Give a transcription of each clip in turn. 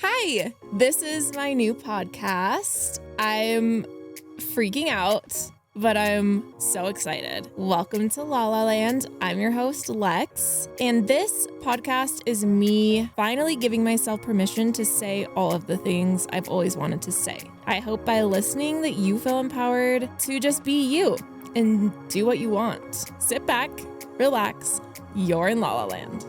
Hi, this is my new podcast. I'm freaking out, but I'm so excited. Welcome to Lala Land. I'm your host, Lex, and this podcast is me finally giving myself permission to say all of the things I've always wanted to say. I hope by listening that you feel empowered to just be you and do what you want. Sit back, relax, you're in Lala Land.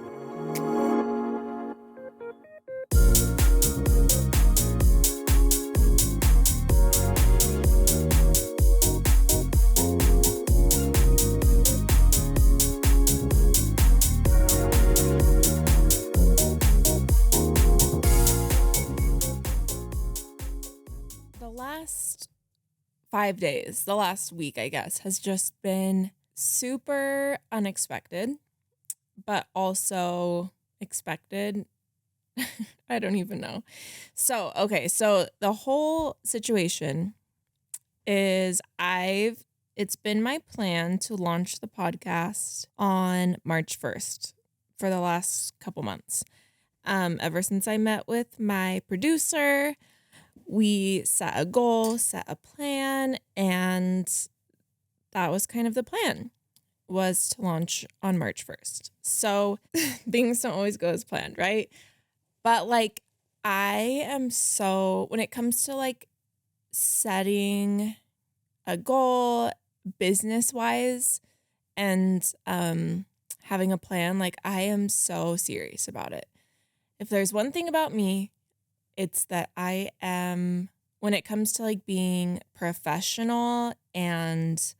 Last 5 days, the last week, I guess, has just been super unexpected, but also expected. I don't even know. So the whole situation is it's been my plan to launch the podcast on March 1st for the last couple months. Ever since I met with my producer, we set a goal, set a plan, and that was kind of the plan, was to launch on March 1st. So things don't always go as planned, right? But I am when it comes to setting a goal business-wise and having a plan, I am so serious about it. If there's one thing about me, it's that I am, when it comes to being professional and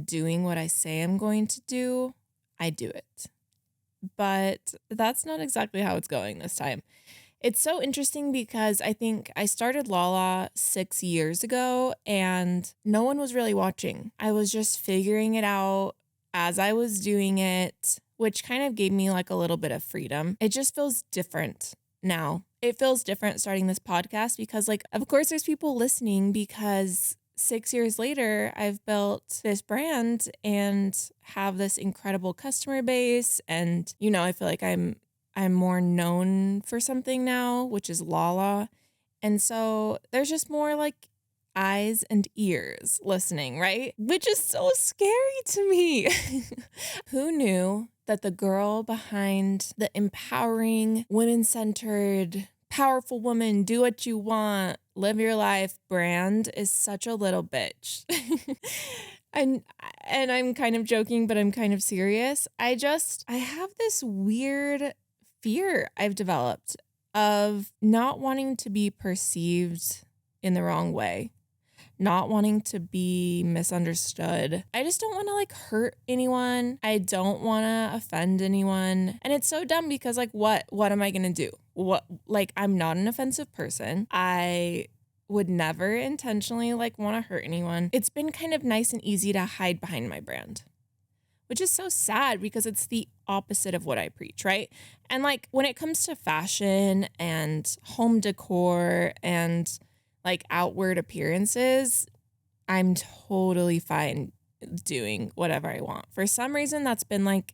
doing what I say I'm going to do, I do it. But that's not exactly how it's going this time. It's so interesting because I think I started Lala 6 years ago and no one was really watching. I was just figuring it out as I was doing it, which kind of gave me a little bit of freedom. It just feels different now. It feels different starting this podcast because of course there's people listening because 6 years later I've built this brand and have this incredible customer base. And, I feel like I'm more known for something now, which is Lala. And so there's just more eyes and ears listening, right? Which is so scary to me. Who knew that the girl behind the empowering, women-centered, powerful woman, do what you want, live your life brand is such a little bitch? And I'm kind of joking, but I'm kind of serious. I have this weird fear I've developed of not wanting to be perceived in the wrong way. Not wanting to be misunderstood. I just don't want to hurt anyone. I don't want to offend anyone. And it's so dumb because what am I going to do? I'm not an offensive person. I would never intentionally want to hurt anyone. It's been kind of nice and easy to hide behind my brand, which is so sad because it's the opposite of what I preach, right? And when it comes to fashion and home decor and outward appearances, I'm totally fine doing whatever I want. For some reason, that's been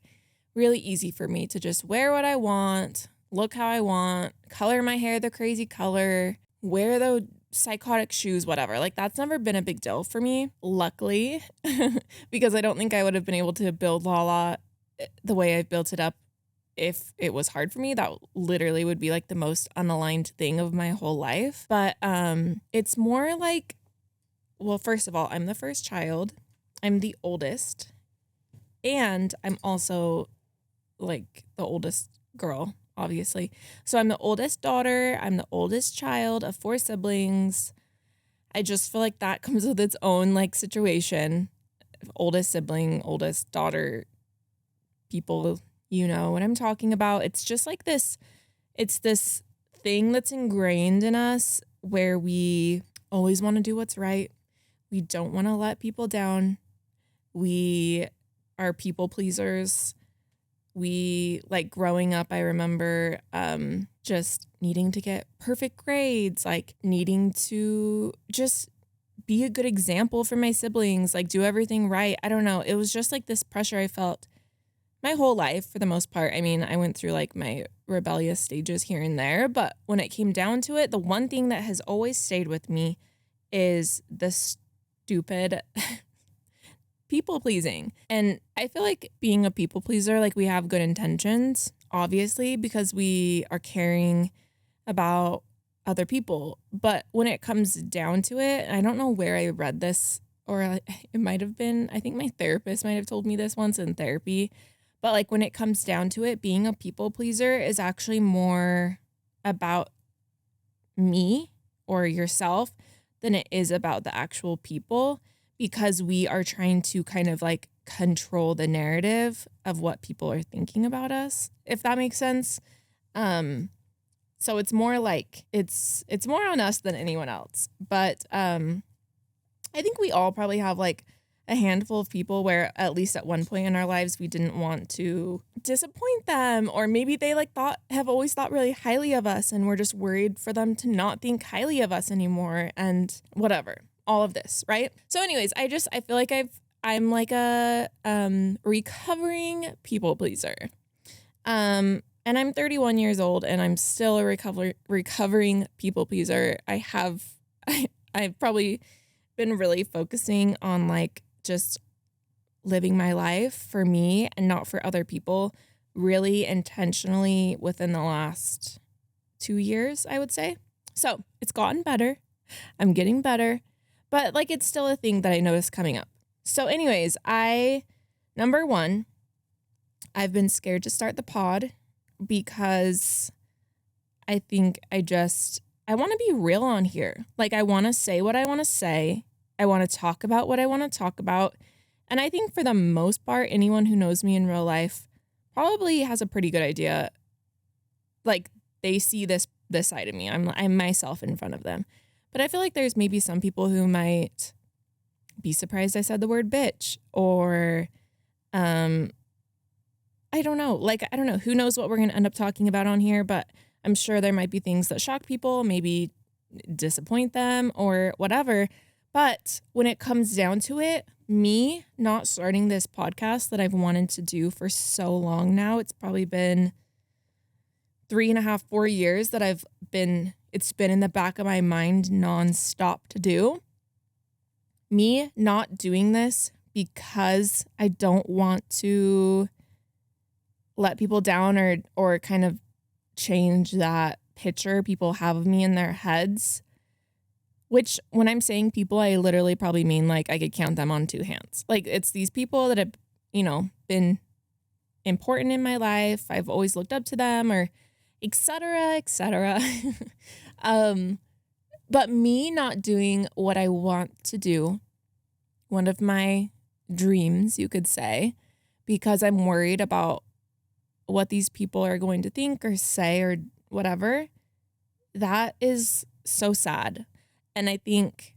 really easy for me to just wear what I want, look how I want, color my hair the crazy color, wear the psychotic shoes, whatever. That's never been a big deal for me, luckily, because I don't think I would have been able to build Lala the way I've built it up if it was hard for me. That literally would be the most unaligned thing of my whole life. But it's more well, first of all, I'm the first child. I'm the oldest. And I'm also the oldest girl, obviously. So I'm the oldest daughter. I'm the oldest child of 4 siblings. I just feel that comes with its own situation. Oldest sibling, oldest daughter, people, you know what I'm talking about. It's just it's this thing that's ingrained in us where we always want to do what's right. We don't want to let people down. We are people pleasers. We growing up, I remember just needing to get perfect grades, needing to just be a good example for my siblings, do everything right. I don't know. It was just this pressure I felt my whole life for the most part. I mean, I went through like my rebellious stages here and there, but when it came down to it, the one thing that has always stayed with me is the stupid people pleasing. And I feel like being a people pleaser, like we have good intentions, obviously, because we are caring about other people. But when it comes down to it, I don't know where I read this, or it might have been, I think my therapist might have told me this once in therapy. But like when it comes down to it, being a people pleaser is actually more about me or yourself than it is about the actual people, because we are trying to kind of like control the narrative of what people are thinking about us, if that makes sense. So it's more like it's more on us than anyone else. But I think we all probably have like a handful of people where at least at one point in our lives we didn't want to disappoint them, or maybe they like have always thought really highly of us and we're just worried for them to not think highly of us anymore, and whatever, all of this, right? So anyways, I feel like I'm like a recovering people pleaser. And I'm 31 years old and I'm still a recovering people pleaser. I've probably been really focusing on like just living my life for me and not for other people really intentionally within the last 2 years, I would say. So it's gotten better. I'm getting better, but like it's still a thing that I notice coming up. So anyways, number one, I've been scared to start the pod because I think I want to be real on here. Like I want to say what I want to say. I want to talk about what I want to talk about. And I think for the most part, anyone who knows me in real life probably has a pretty good idea. Like they see this side of me. I'm myself in front of them. But I feel like there's maybe some people who might be surprised I said the word bitch, or I don't know. Like, I don't know. Who knows what we're going to end up talking about on here, but I'm sure there might be things that shock people, maybe disappoint them or whatever. But when it comes down to it, me not starting this podcast that I've wanted to do for so long now, it's probably been 3.5, 4 years that it's been in the back of my mind nonstop to do. Me not doing this because I don't want to let people down or kind of change that picture people have of me in their heads, which when I'm saying people, I literally probably mean like I could count them on 2 hands. Like it's these people that have, been important in my life. I've always looked up to them, or et cetera, et cetera. But me not doing what I want to do, one of my dreams, you could say, because I'm worried about what these people are going to think or say or whatever, that is so sad. And I think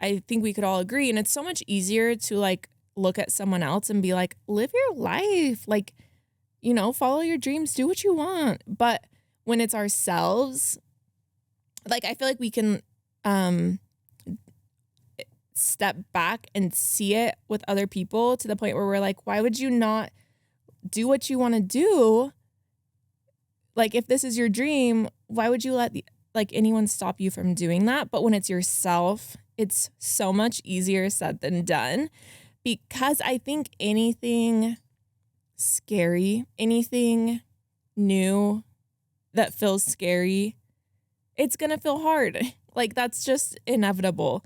we could all agree. And it's so much easier to like look at someone else and be like, live your life, like, follow your dreams, do what you want. But when it's ourselves, like I feel like we can step back and see it with other people to the point where we're like, why would you not do what you want to do? Like if this is your dream, why would you let anyone stop you from doing that? But when it's yourself, it's so much easier said than done, because I think anything scary, anything new that feels scary, it's going to feel hard. Like that's just inevitable.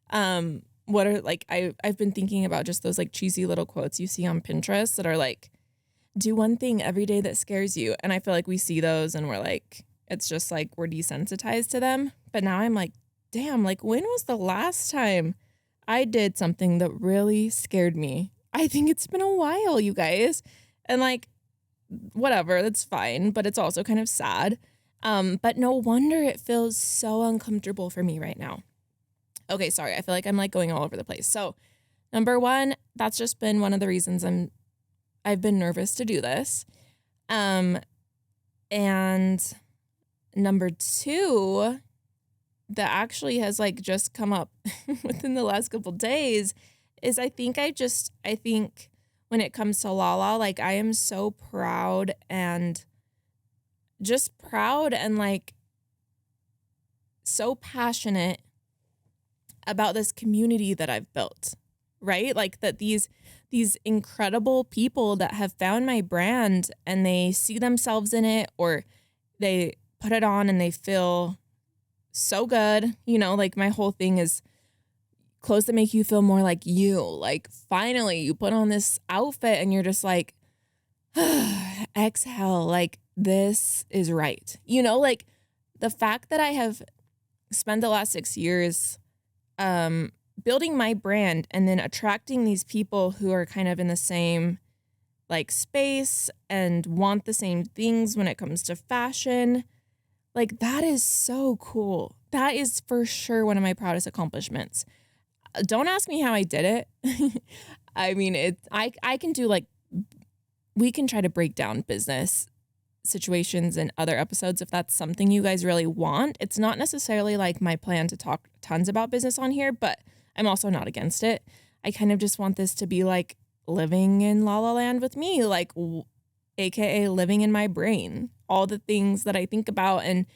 I've been thinking about just those like cheesy little quotes you see on Pinterest that are like, do one thing every day that scares you. And I feel like we see those and we're like, it's just like we're desensitized to them. But now I'm like, damn, like when was the last time I did something that really scared me? I think it's been a while, you guys. And like, whatever, that's fine. But it's also kind of sad. But no wonder it feels so uncomfortable for me right now. Okay, sorry. I feel like I'm like going all over the place. So number one, that's just been one of the reasons I've been nervous to do this. And number two, that actually has like just come up within the last couple days, is I think when it comes to Lala. Like, I am so proud and like so passionate about this community that I've built, right? Like that these incredible people that have found my brand and they see themselves in it, or they put it on and they feel so good. You know, like my whole thing is clothes that make you feel more like you. Like finally you put on this outfit and you're just like, exhale, like this is right. You know, like the fact that I have spent the last 6 years building my brand and then attracting these people who are kind of in the same like space and want the same things when it comes to fashion. Like that is so cool. That is for sure one of my proudest accomplishments. Don't ask me how I did it. I mean, I can do like, we can try to break down business situations in other episodes if that's something you guys really want. It's not necessarily like my plan to talk tons about business on here, but I'm also not against it. I kind of just want this to be like living in Lala Land with me, like AKA living in my brain. All the things that I think about and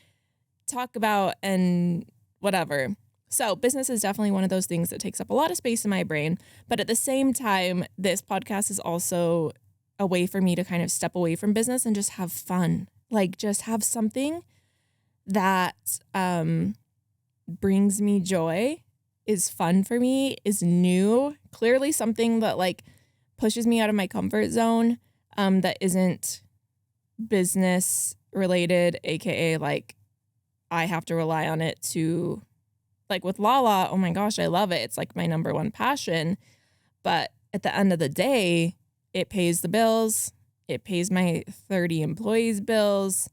talk about and whatever. So business is definitely one of those things that takes up a lot of space in my brain. But at the same time, this podcast is also a way for me to kind of step away from business and just have fun. Like just have something that brings me joy, is fun for me, is new, clearly something that like pushes me out of my comfort zone, that isn't business related, aka like I have to rely on it to, like with Lala, oh my gosh, I love it. It's like my number one passion. But at the end of the day, it pays the bills. It pays my 30 employees' bills.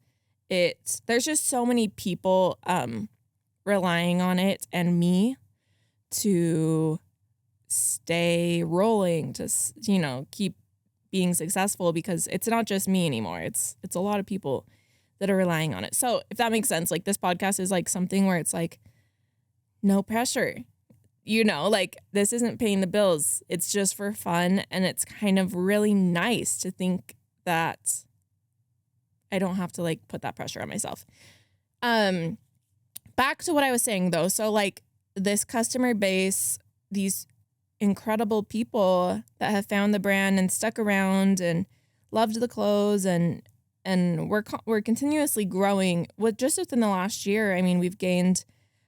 There's just so many people relying on it and me to stay rolling, to, you know, keep being successful, because it's not just me anymore. It's a lot of people that are relying on it. So if that makes sense, like this podcast is like something where it's like no pressure. You know, like this isn't paying the bills. It's just for fun. And it's kind of really nice to think that I don't have to like put that pressure on myself. Back to what I was saying though. So like this customer base, these incredible people that have found the brand and stuck around and loved the clothes, and we're continuously growing. Just within the last year, I mean, we've gained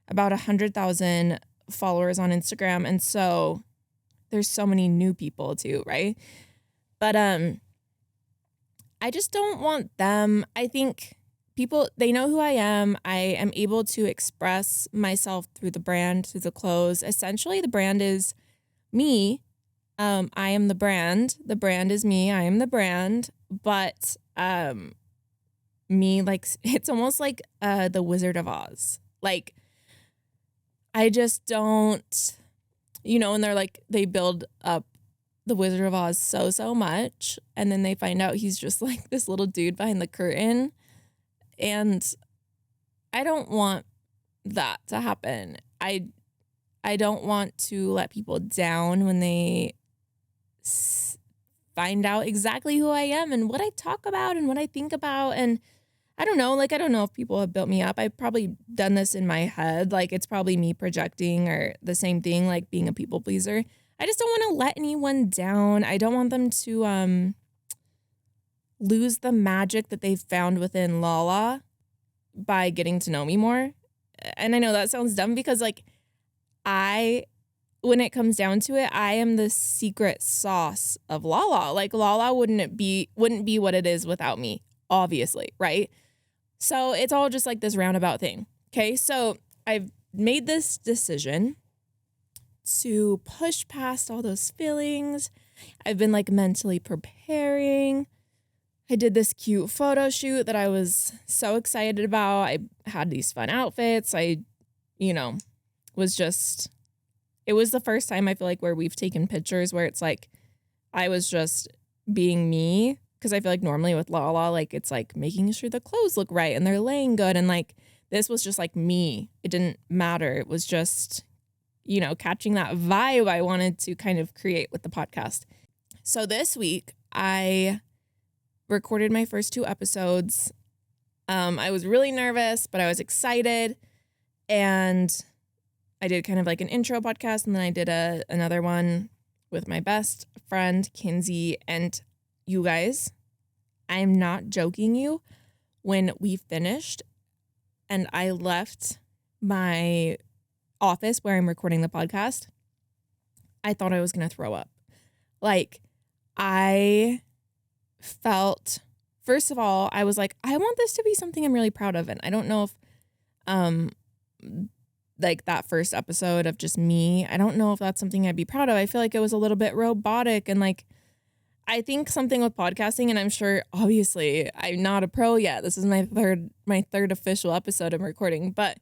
about 100,000 followers on Instagram. And so there's so many new people too, right? But I just don't want them. I think people, they know who I am. I am able to express myself through the brand, through the clothes. Essentially, the brand is me. I am the brand. The brand is me. I am the brand. But me, like, it's almost like the Wizard of Oz. Like, I just don't, you know, and they're like, they build up the Wizard of Oz so much, and then they find out he's just like this little dude behind the curtain. And I don't want that to happen. I don't want to let people down when they find out exactly who I am and what I talk about and what I think about. And I don't know, like, I don't know if people have built me up. I've probably done this in my head. Like, it's probably me projecting, or the same thing, like being a people pleaser. I just don't want to let anyone down. I don't want them to lose the magic that they've found within Lala by getting to know me more. And I know that sounds dumb, because like when it comes down to it, I am the secret sauce of Lala. Like Lala wouldn't be what it is without me, obviously, right? So it's all just like this roundabout thing. Okay, so I've made this decision to push past all those feelings. I've been like mentally preparing. I did this cute photo shoot that I was so excited about. I had these fun outfits. It was the first time I feel like where we've taken pictures where it's like I was just being me. Because I feel like normally with Lala, like it's like making sure the clothes look right and they're laying good. And like this was just like me. It didn't matter. It was just, catching that vibe I wanted to kind of create with the podcast. So this week I recorded my first 2 episodes. I was really nervous, but I was excited. And I did kind of like an intro podcast, and then I did another one with my best friend, Kinsey. And you guys, I'm not joking you. When we finished and I left my office where I'm recording the podcast, I thought I was going to throw up. Like, I felt, first of all, I was like, I want this to be something I'm really proud of. And I don't know if, like that first episode of just me, I don't know if that's something I'd be proud of. I feel like it was a little bit robotic, and like, I think something with podcasting, and I'm sure, obviously, I'm not a pro yet. This is my third official episode I'm recording, but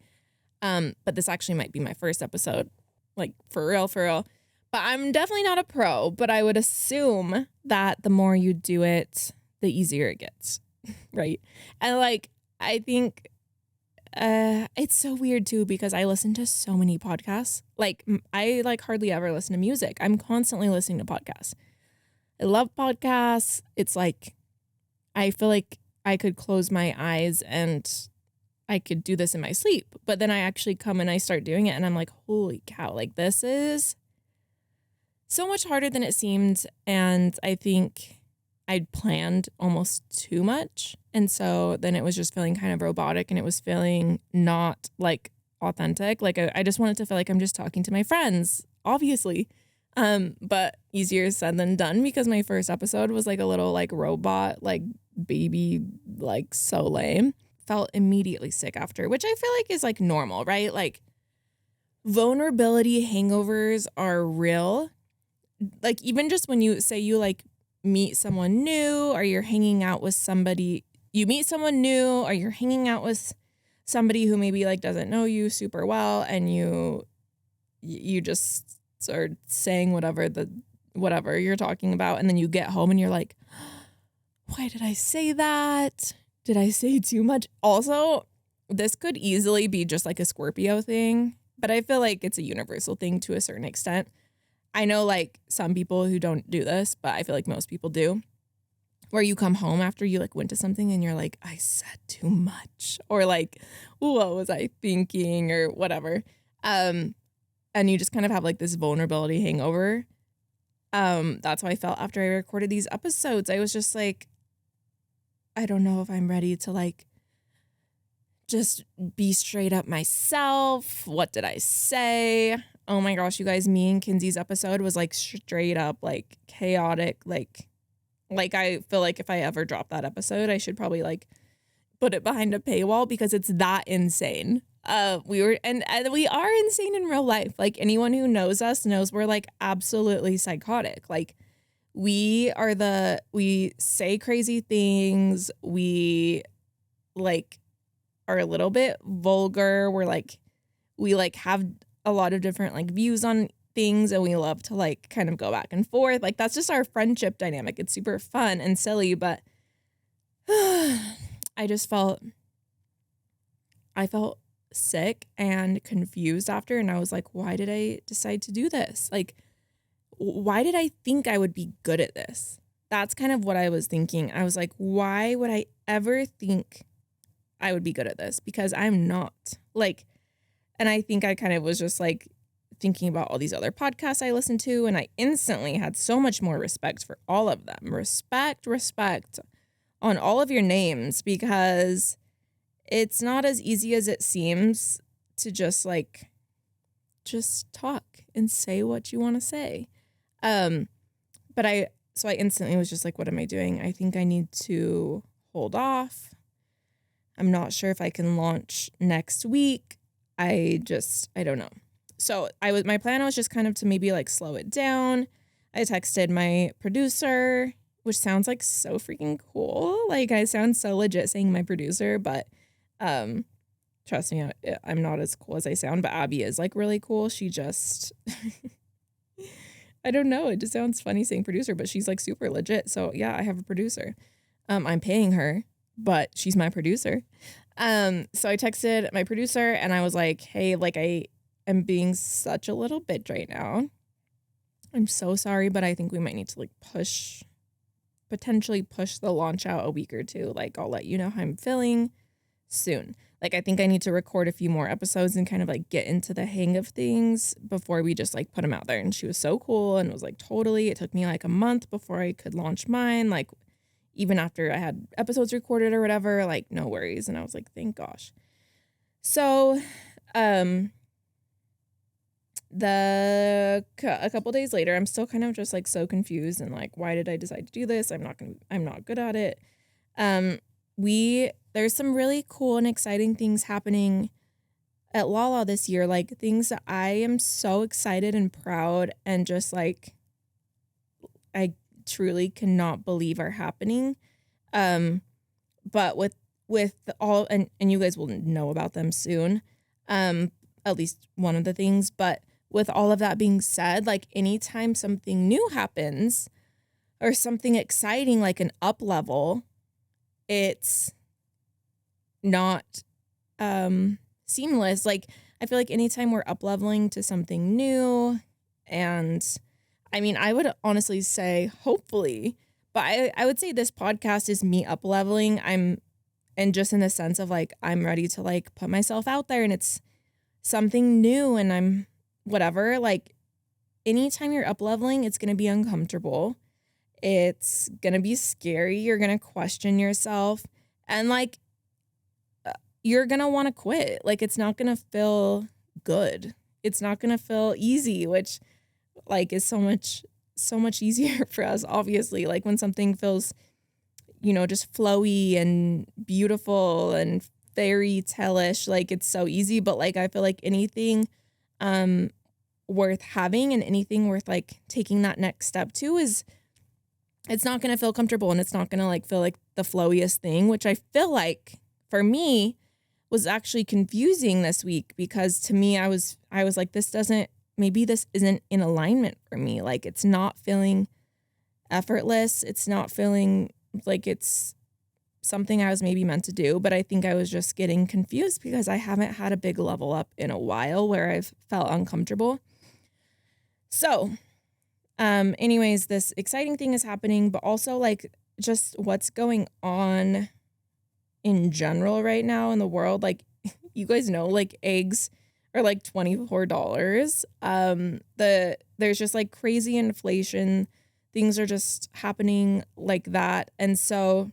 this actually might be my first episode, like for real. But I'm definitely not a pro, but I would assume that the more you do it, the easier it gets, right? And like, I think it's so weird too, because I listen to so many podcasts. Like, I like hardly ever listen to music. I'm constantly listening to podcasts. I love podcasts. It's like, I feel like I could close my eyes and I could do this in my sleep. But then I actually come and I start doing it, and I'm like, holy cow, like this is so much harder than it seemed. And I think I'd planned almost too much. And so then it was just feeling kind of robotic, and it was feeling not like authentic. Like I just wanted to feel like I'm just talking to my friends, obviously. But easier said than done, because my first episode was like a little like robot, like baby, like so lame. Felt immediately sick after, which I feel like is like normal, right? Like, vulnerability hangovers are real. Like, even just when you say you like meet someone new, or you're hanging out with somebody, you meet someone new, or you're hanging out with somebody who maybe like doesn't know you super well, and you just start saying whatever you're talking about, and then you get home and you're like, why did I say that? Did I say too much? Also, this could easily be just like a Scorpio thing, but I feel like it's a universal thing to a certain extent. I know like some people who don't do this, but I feel like most people do, where you come home after you like went to something and you're like, I said too much, or like, what was I thinking, or whatever. And you just kind of have like this vulnerability hangover. That's how I felt after I recorded these episodes. I was just like, I don't know if I'm ready to like just be straight up myself. What did I say? Oh my gosh, you guys, me and Kinsey's episode was like straight up like chaotic. Like I feel like if I ever drop that episode, I should probably like put it behind a paywall, because it's that insane. We are insane in real life. Like, anyone who knows us knows we're like absolutely psychotic. Like, we say crazy things. We like are a little bit vulgar. We have a lot of different like views on things, and we love to like kind of go back and forth. Like, that's just our friendship dynamic. It's super fun and silly, but I felt sick and confused after, and I was like, why did I decide to do this? Like, why did I think I would be good at this? That's kind of what I was thinking. I was like, why would I ever think I would be good at this? Because I'm not. Like, and I think I kind of was just like thinking about all these other podcasts I listened to, and I instantly had so much more respect for all of them. Respect on all of your names, because it's not as easy as it seems to just talk and say what you want to say. But I instantly was just like, what am I doing? I think I need to hold off. I'm not sure if I can launch next week. I don't know. So my plan was just kind of to maybe like slow it down. I texted my producer, which sounds like so freaking cool. Like, I sound so legit saying my producer, but trust me, I'm not as cool as I sound, but Abby is like really cool. She just, I don't know. It just sounds funny saying producer, but she's like super legit. So yeah, I have a producer. I'm paying her, but she's my producer. So I texted my producer and I was like, hey, like, I am being such a little bitch right now. I'm so sorry, but I think we might need to like potentially push the launch out a week or two. Like, I'll let you know how I'm feeling soon. Like, I think I need to record a few more episodes and kind of like get into the hang of things before we just like put them out there. And she was so cool and was like, totally. It took me like a month before I could launch mine. Like, even after I had episodes recorded or whatever, like, no worries. And I was like, thank gosh. So, a couple days later, I'm still kind of just like so confused and like, why did I decide to do this? I'm not good at it. There's some really cool and exciting things happening at Lala this year, like things that I am so excited and proud and just like I truly cannot believe are happening. But with all and you guys will know about them soon. At least one of the things, but with all of that being said, like anytime something new happens or something exciting like an up level, it's not seamless. Like I feel like anytime we're up leveling to something new, and I mean I would honestly say hopefully, but I would say this podcast is me up leveling. And just in the sense of like I'm ready to like put myself out there and it's something new and I'm whatever. Like anytime you're up leveling, it's gonna be uncomfortable. It's gonna be scary. You're gonna question yourself. And like you're going to want to quit. Like, it's not going to feel good. It's not going to feel easy, which like is so much easier for us, obviously. Like when something feels, just flowy and beautiful and fairy tale-ish, like it's so easy. But like, I feel like anything worth having and anything worth like taking that next step to it's not going to feel comfortable and it's not going to like feel like the flowiest thing, which I feel like for me was actually confusing this week because to me, I was like, maybe this isn't in alignment for me. Like it's not feeling effortless. It's not feeling like it's something I was maybe meant to do, but I think I was just getting confused because I haven't had a big level up in a while where I've felt uncomfortable. So, anyways, this exciting thing is happening, but also like just what's going on in general right now in the world. Like you guys know, like eggs are like $24. There's just like crazy inflation. Things are just happening like that. And so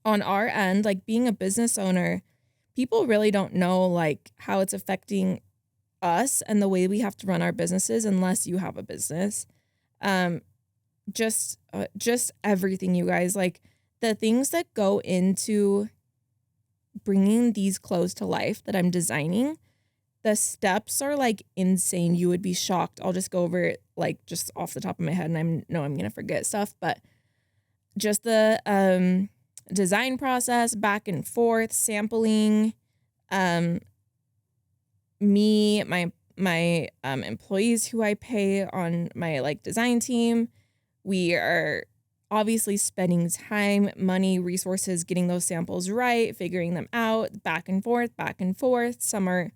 on our end, like being a business owner, people really don't know like how it's affecting us and the way we have to run our businesses unless you have a business. Just everything, you guys, like the things that go into bringing these clothes to life that I'm designing, the steps are like insane. You would be shocked. I'll just go over it like just off the top of my head, and I'm going to forget stuff, but just the design process, back and forth, sampling, my employees who I pay on my like design team, we are obviously spending time, money, resources, getting those samples right, figuring them out, back and forth. Some are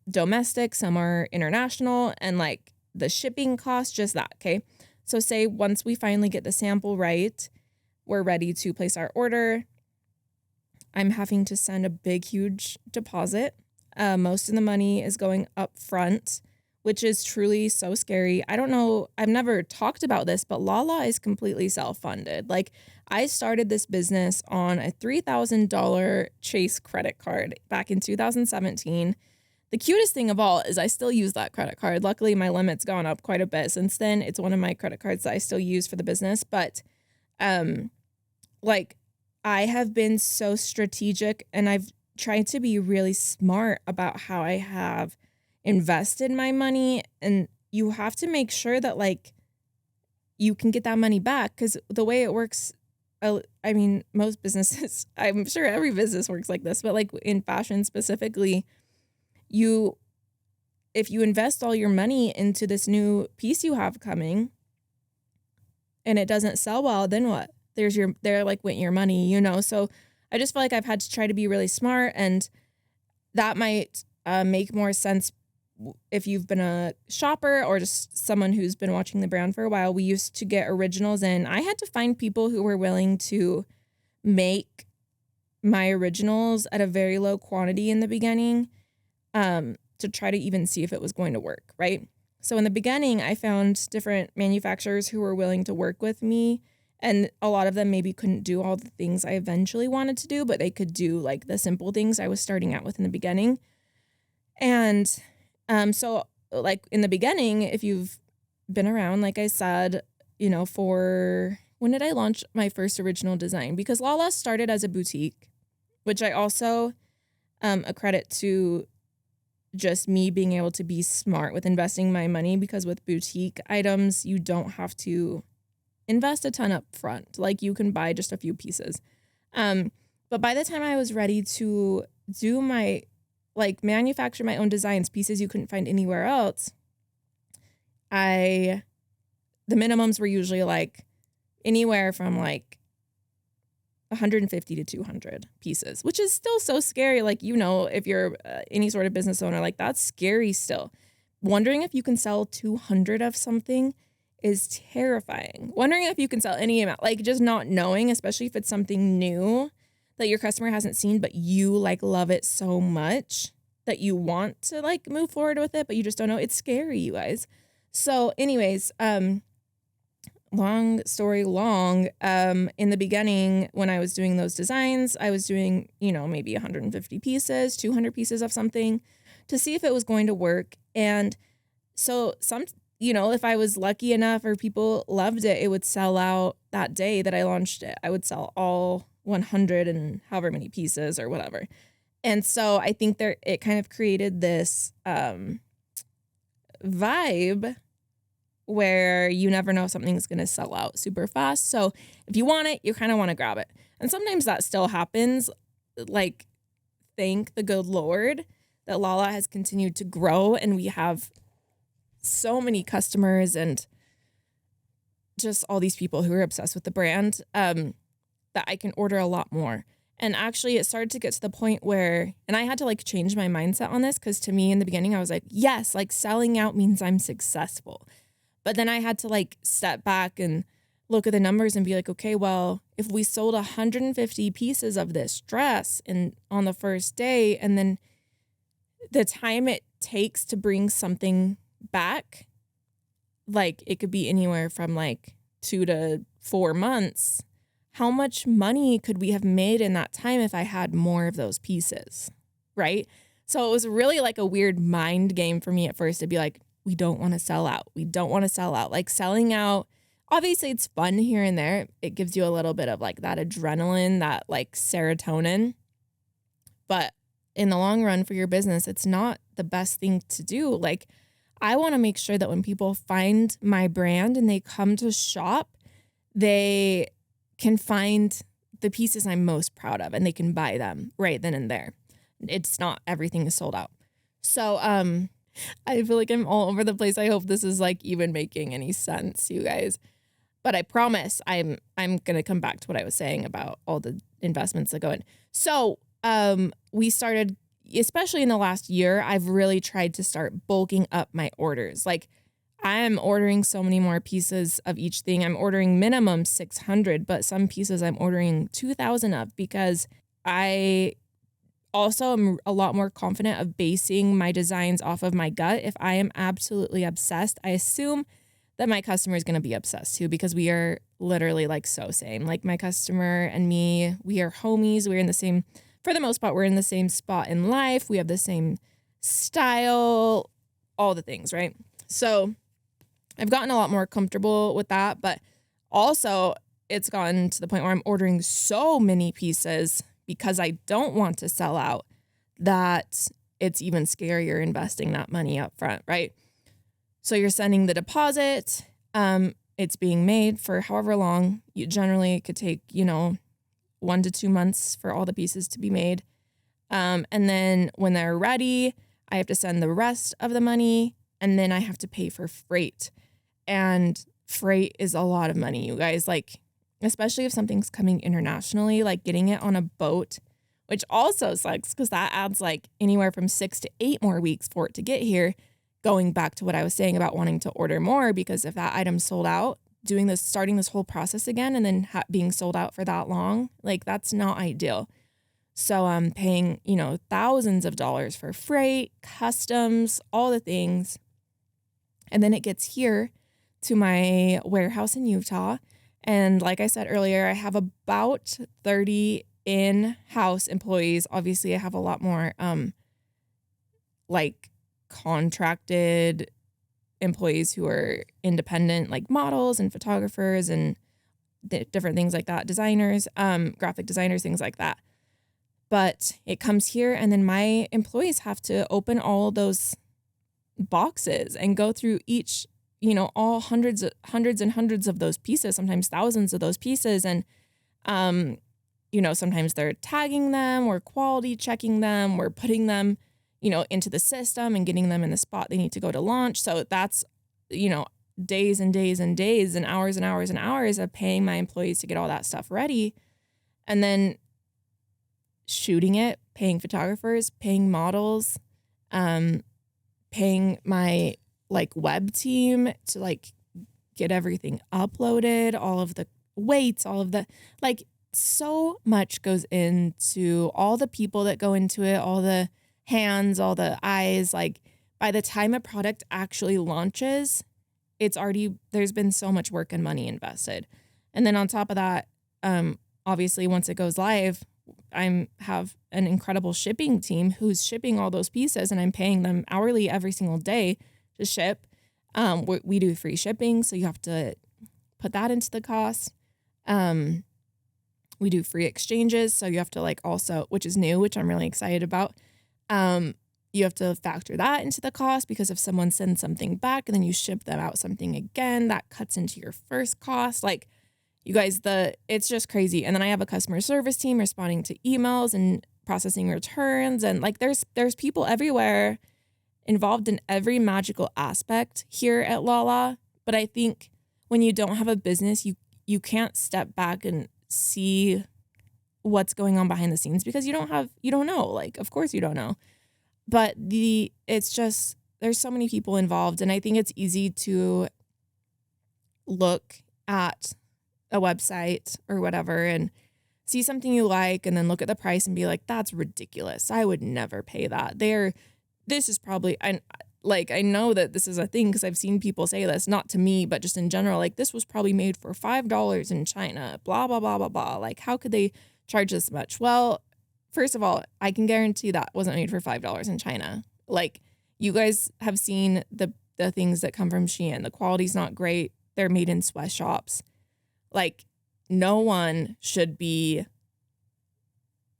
domestic, some are international, and like the shipping cost, just that. Okay. So say once we finally get the sample right, we're ready to place our order. I'm having to send a big, huge deposit. Most of the money is going up front, which is truly so scary. I don't know. I've never talked about this, but Lala is completely self-funded. Like I started this business on a $3,000 Chase credit card back in 2017. The cutest thing of all is I still use that credit card. Luckily, my limit's gone up quite a bit since then. It's one of my credit cards that I still use for the business. But like I have been so strategic and I've tried to be really smart about how I have invested my money. And you have to make sure that like you can get that money back, because the way it works, I mean, most businesses, I'm sure every business works like this, but like in fashion specifically, if you invest all your money into this new piece you have coming and it doesn't sell well, then what? There like went your money, So I just feel like I've had to try to be really smart, and that might make more sense if you've been a shopper or just someone who's been watching the brand for a while, we used to get originals in. I had to find people who were willing to make my originals at a very low quantity in the beginning, to try to even see if it was going to work, right? So in the beginning, I found different manufacturers who were willing to work with me, and a lot of them maybe couldn't do all the things I eventually wanted to do, but they could do like the simple things I was starting out with in the beginning. And so like in the beginning, if you've been around, like I said, for when did I launch my first original design? Because Lala started as a boutique, which I also accredit to just me being able to be smart with investing my money, because with boutique items, you don't have to invest a ton up front. Like you can buy just a few pieces. But by the time I was ready to do manufacture my own designs, pieces you couldn't find anywhere else, the minimums were usually like anywhere from like 150 to 200 pieces, which is still so scary. Like, if you're any sort of business owner, like that's scary still. Wondering if you can sell 200 of something is terrifying. Wondering if you can sell any amount, like just not knowing, especially if it's something new that your customer hasn't seen, but you like love it so much that you want to like move forward with it, but you just don't know. It's scary, you guys. So anyways, long story long, in the beginning, when I was doing those designs, I was doing, maybe 150 pieces, 200 pieces of something to see if it was going to work. And so if I was lucky enough or people loved it, it would sell out that day that I launched it. I would sell all 100 and however many pieces or whatever. And so I think it kind of created this vibe where you never know if something's going to sell out super fast. So if you want it, you kind of want to grab it. And sometimes that still happens. Like, thank the good Lord that Lala has continued to grow, and we have so many customers and just all these people who are obsessed with the brand, that I can order a lot more. And actually it started to get to the point where, and I had to like change my mindset on this, because to me in the beginning I was like, yes, like selling out means I'm successful. But then I had to like step back and look at the numbers and be like, okay, well, if we sold 150 pieces of this dress on the first day, and then the time it takes to bring something back, like it could be anywhere from like 2 to 4 months, how much money could we have made in that time if I had more of those pieces, right? So it was really like a weird mind game for me at first to be like, we don't want to sell out. We don't want to sell out. Like selling out, obviously it's fun here and there. It gives you a little bit of like that adrenaline, that like serotonin. But in the long run for your business, it's not the best thing to do. Like, I want to make sure that when people find my brand and they come to shop, they can find the pieces I'm most proud of and they can buy them right then and there. It's not everything is sold out. So, I feel like I'm all over the place. I hope this is like even making any sense, you guys. But I promise I'm going to come back to what I was saying about all the investments that go in. So, we started, especially in the last year, I've really tried to start bulking up my orders. Like, I'm ordering so many more pieces of each thing. I'm ordering minimum 600, but some pieces I'm ordering 2,000 of, because I also am a lot more confident of basing my designs off of my gut. If I am absolutely obsessed, I assume that my customer is going to be obsessed too, because we are literally like so same. Like my customer and me, we are homies. We're in the same, for the most part, we're in the same spot in life. We have the same style, all the things, right? So I've gotten a lot more comfortable with that, but also it's gotten to the point where I'm ordering so many pieces because I don't want to sell out, that it's even scarier investing that money up front, right? So you're sending the deposit, it's being made for however long. It could take, 1 to 2 months for all the pieces to be made. And then when they're ready, I have to send the rest of the money, and then I have to pay for freight. And freight is a lot of money, you guys. Like, especially if something's coming internationally, like getting it on a boat which also sucks because that adds like anywhere from 6 to 8 more weeks for it to get here. Going back to what I was saying about wanting to order more, because if that item's sold out, starting this whole process again and then being sold out for that long, like that's not ideal. So I'm paying, thousands of dollars for freight, customs, all the things. And then it gets here to my warehouse in Utah. And like I said earlier, I have about 30 in-house employees. Obviously, I have a lot more like contracted employees who are independent, like models and photographers and different things like that, designers, graphic designers, things like that. But it comes here, and then my employees have to open all those boxes and go through each, all hundreds and hundreds of those pieces, sometimes thousands of those pieces. And, sometimes they're tagging them, we're quality checking them, we're putting them, into the system and getting them in the spot they need to go to launch. So that's, days and days and days and hours and hours and hours of paying my employees to get all that stuff ready. And then shooting it, paying photographers, paying models, paying my web team to get everything uploaded, all of the weights, all of the so much goes into all the people that go into it, all the hands, all the eyes. By the time a product actually launches, there's been so much work and money invested. And then on top of that, obviously once it goes live, I have an incredible shipping team who's shipping all those pieces, and I'm paying them hourly every single day to ship. We do free shipping, so you have to put that into the cost. We do free exchanges, so you have to also, which is new, which I'm really excited about. You have to factor that into the cost, because if someone sends something back and then you ship them out something again, that cuts into your first cost. You guys, it's just crazy. And then I have a customer service team responding to emails and processing returns. And there's people everywhere involved in every magical aspect here at Lala. But I think when you don't have a business, you can't step back and see what's going on behind the scenes, because you don't know. Of course you don't know. But it's just, there's so many people involved. And I think it's easy to look at a website or whatever and see something you like and then look at the price and be like, that's ridiculous. I would never pay that. This is probably, I know that this is a thing because I've seen people say this, not to me, but just in general, this was probably made for $5 in China, blah, blah, blah, blah, blah. How could they charge this much? Well, first of all, I can guarantee that wasn't made for $5 in China. You guys have seen the things that come from Shein. The quality's not great. They're made in sweatshops. No one should be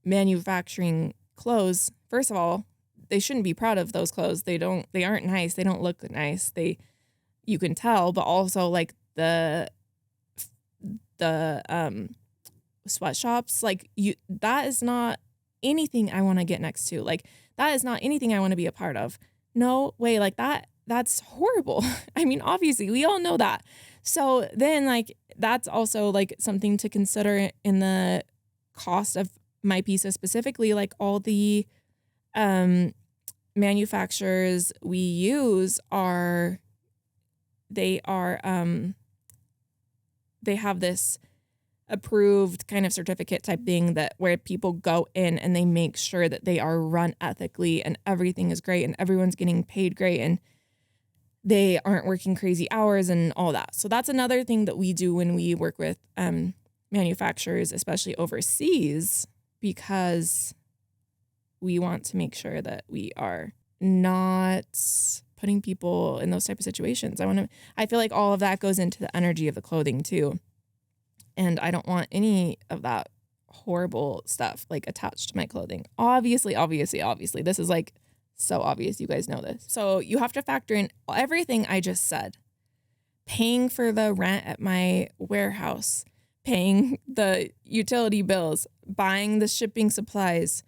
manufacturing clothes. First of all, they shouldn't be proud of those clothes. They aren't nice. They don't look nice. You can tell, but also the sweatshops, that is not anything I want to get next to. That is not anything I want to be a part of. No way. That's horrible. I mean, obviously we all know that. So then that's also something to consider in the cost of my pieces, specifically, all the manufacturers we use they have this approved kind of certificate type thing where people go in and they make sure that they are run ethically and everything is great and everyone's getting paid great and they aren't working crazy hours and all that. So that's another thing that we do when we work with manufacturers, especially overseas, because we want to make sure that we are not putting people in those type of situations. I feel like all of that goes into the energy of the clothing too. And I don't want any of that horrible stuff attached to my clothing. Obviously, this is so obvious. You guys know this. So you have to factor in everything I just said. Paying for the rent at my warehouse, paying the utility bills, buying the shipping supplies.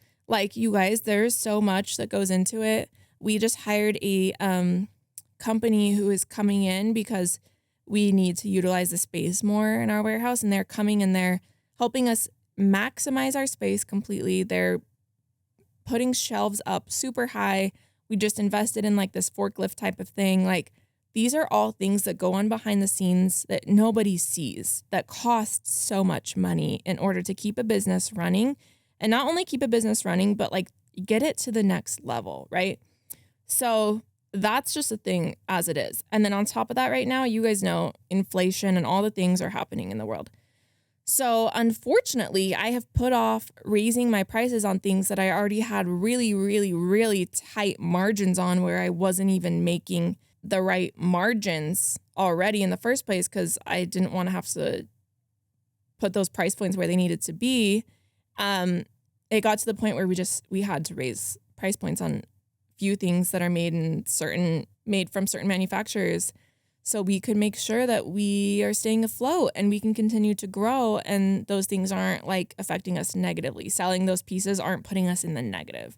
You guys, there's so much that goes into it. We just hired a company who is coming in because we need to utilize the space more in our warehouse, and they're coming and they're helping us maximize our space completely. They're putting shelves up super high. We just invested in like this forklift type of thing. Like these are all things that go on behind the scenes that nobody sees, that cost so much money in order to keep a business running, and not only keep a business running, but like get it to the next level, right? So that's just a thing as it is. And then on top of that, right now, you guys know inflation and all the things are happening in the world. So unfortunately, I have put off raising my prices on things that I already had really, really, really tight margins on, where I wasn't even making the right margins already in the first place, because I didn't want to have to put those price points where they needed to be. It got to the point where we had to raise price points on few things that are made from certain manufacturers, so we could make sure that we are staying afloat and we can continue to grow, and those things aren't like affecting us negatively. Selling those pieces aren't putting us in the negative.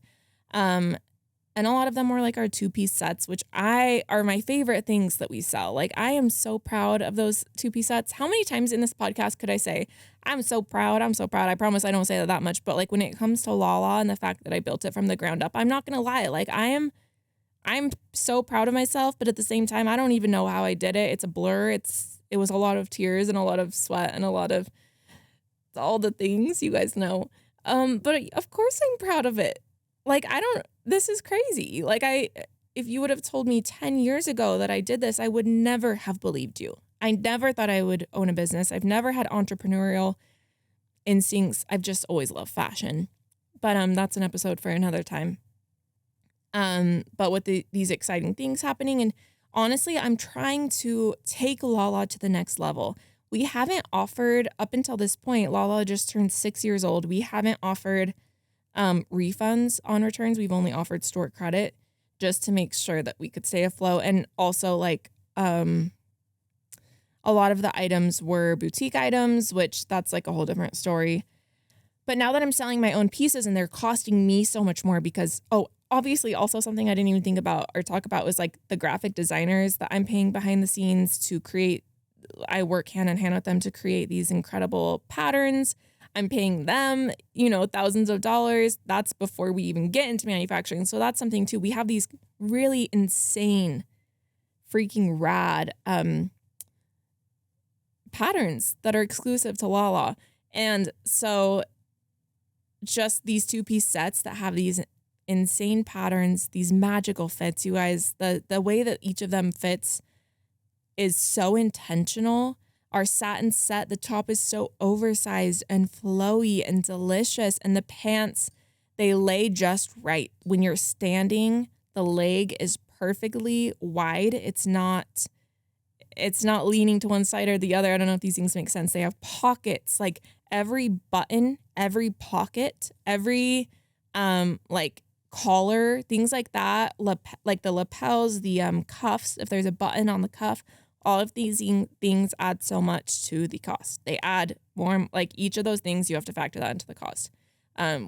And a lot of them were like our 2-piece sets, which are my favorite things that we sell. Like I am so proud of those 2-piece sets. How many times in this podcast could I say, I'm so proud, I'm so proud. I promise I don't say that much, but like when it comes to Lala and the fact that I built it from the ground up, I'm not going to lie. Like I'm so proud of myself, but at the same time, I don't even know how I did it. It's a blur. It was a lot of tears and a lot of sweat and a lot of all the things you guys know. But of course I'm proud of it. Like this is crazy. Like if you would have told me 10 years ago that I did this, I would never have believed you. I never thought I would own a business. I've never had entrepreneurial instincts. I've just always loved fashion. But that's an episode for another time. But with these exciting things happening, and honestly, I'm trying to take Lala to the next level. We haven't offered, up until this point, Lala just turned 6 years old. We haven't offered refunds on returns. We've only offered store credit just to make sure that we could stay afloat. And also like a lot of the items were boutique items, which that's like a whole different story. But now that I'm selling my own pieces and they're costing me so much more because, obviously also something I didn't even think about or talk about was like the graphic designers that I'm paying behind the scenes to create. I work hand in hand with them to create these incredible patterns. I'm paying them, thousands of dollars. That's before we even get into manufacturing. So that's something too. We have these really insane, freaking rad patterns that are exclusive to Lala. And so just these 2-piece sets that have these insane patterns, these magical fits, you guys, the way that each of them fits is so intentional. Our satin set, the top is so oversized and flowy and delicious. And the pants, they lay just right. When you're standing, the leg is perfectly wide. It's not leaning to one side or the other. I don't know if these things make sense. They have pockets, like every button, every pocket, every like collar, things like that, like the lapels, the cuffs, if there's a button on the cuff. All of these things add so much to the cost. They add more, like each of those things, you have to factor that into the cost,